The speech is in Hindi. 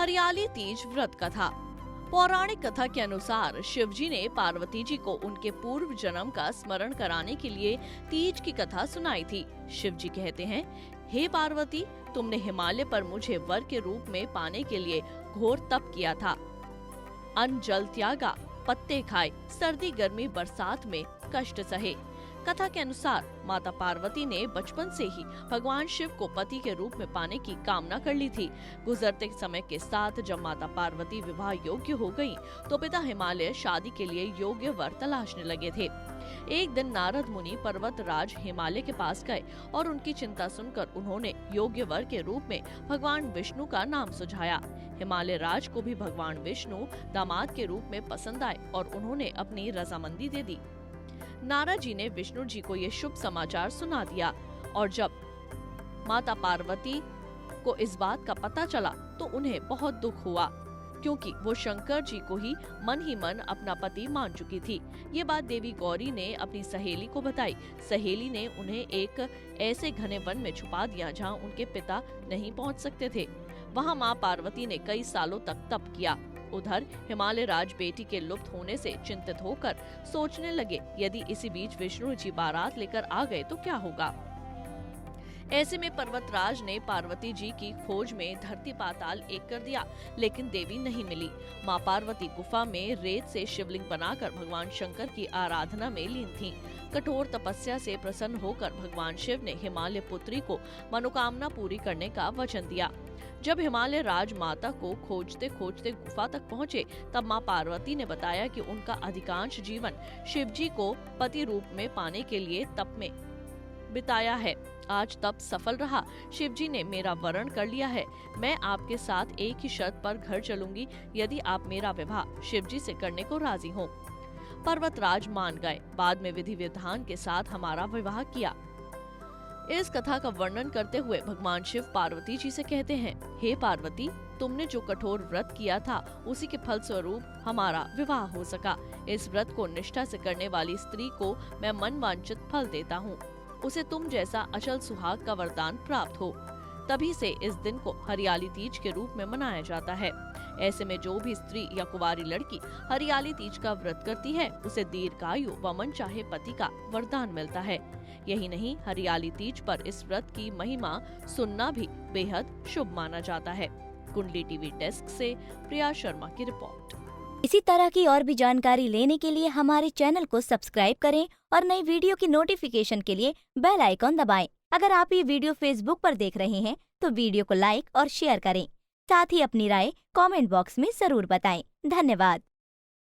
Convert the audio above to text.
हरियाली तीज व्रत कथा। पौराणिक कथा के अनुसार शिवजी ने पार्वती जी को उनके पूर्व जन्म का स्मरण कराने के लिए तीज की कथा सुनाई थी। शिवजी कहते हैं, हे पार्वती, तुमने हिमालय पर मुझे वर के रूप में पाने के लिए घोर तप किया था। अन्न जल त्यागा, पत्ते खाए, सर्दी गर्मी बरसात में कष्ट सहे। कथा के अनुसार माता पार्वती ने बचपन से ही भगवान शिव को पति के रूप में पाने की कामना कर ली थी। गुजरते समय के साथ जब माता पार्वती विवाह योग्य हो गयी, तो पिता हिमालय शादी के लिए योग्य वर तलाशने लगे थे। एक दिन नारद मुनि पर्वत राज हिमालय के पास गए और उनकी चिंता सुनकर उन्होंने योग्य वर के रूप में भगवान विष्णु का नाम सुझाया। हिमालय राज को भी भगवान विष्णु दामाद के रूप में पसंद आए और उन्होंने अपनी रजामंदी दे दी। नारद जी ने विष्णु जी को ये शुभ समाचार सुना दिया और जब माता पार्वती को इस बात का पता चला तो उन्हें बहुत दुख हुआ, क्योंकि वो शंकर जी को ही मन अपना पति मान चुकी थी। ये बात देवी गौरी ने अपनी सहेली को बताई। सहेली ने उन्हें एक ऐसे घने वन में छुपा दिया जहाँ उनके पिता नहीं पहुँच सकते थे। वहाँ माँ पार्वती ने कई सालों तक तप किया। उधर हिमालय राज बेटी के लुप्त होने से चिंतित होकर सोचने लगे, यदि इसी बीच विष्णु जी बारात लेकर आ गए तो क्या होगा। ऐसे में पर्वतराज ने पार्वती जी की खोज में धरती पाताल एक कर दिया, लेकिन देवी नहीं मिली। माँ पार्वती गुफा में रेत से शिवलिंग बनाकर भगवान शंकर की आराधना में लीन थीं। कठोर तपस्या से प्रसन्न होकर भगवान शिव ने हिमालय पुत्री को मनोकामना पूरी करने का वचन दिया। जब हिमालय राज माता को खोजते खोजते गुफा तक पहुँचे, तब माँ पार्वती ने बताया कि उनका अधिकांश जीवन शिवजी को पति रूप में पाने के लिए तप में बिताया है। आज तप सफल रहा। शिवजी ने मेरा वरण कर लिया है। मैं आपके साथ एक ही शर्त पर घर चलूंगी, यदि आप मेरा विवाह शिवजी से करने को राजी हो। पर्वतराज मान गए। बाद में विधि विधान के साथ हमारा विवाह किया। इस कथा का वर्णन करते हुए भगवान शिव पार्वती जी से कहते हैं, हे पार्वती, तुमने जो कठोर व्रत किया था उसी के फल स्वरूप हमारा विवाह हो सका। इस व्रत को निष्ठा से करने वाली स्त्री को मैं मन वांछित फल देता हूँ। उसे तुम जैसा अचल सुहाग का वरदान प्राप्त हो। तभी से इस दिन को हरियाली तीज के रूप में मनाया जाता है। ऐसे में जो भी स्त्री या कुंवारी लड़की हरियाली तीज का व्रत करती है, उसे दीर्घायु व मनचाहे पति का वरदान मिलता है। यही नहीं, हरियाली तीज पर इस व्रत की महिमा सुनना भी बेहद शुभ माना जाता है। कुंडली टीवी डेस्क से प्रिया शर्मा की रिपोर्ट। इसी तरह की और भी जानकारी लेने के लिए हमारे चैनल को सब्सक्राइब करें और नई वीडियो की नोटिफिकेशन के लिए बेल आइकॉन दबाएं। अगर आप ये वीडियो फेसबुक पर देख रहे हैं तो वीडियो को लाइक और शेयर करें। साथ ही अपनी राय कमेंट बॉक्स में जरूर बताएं। धन्यवाद।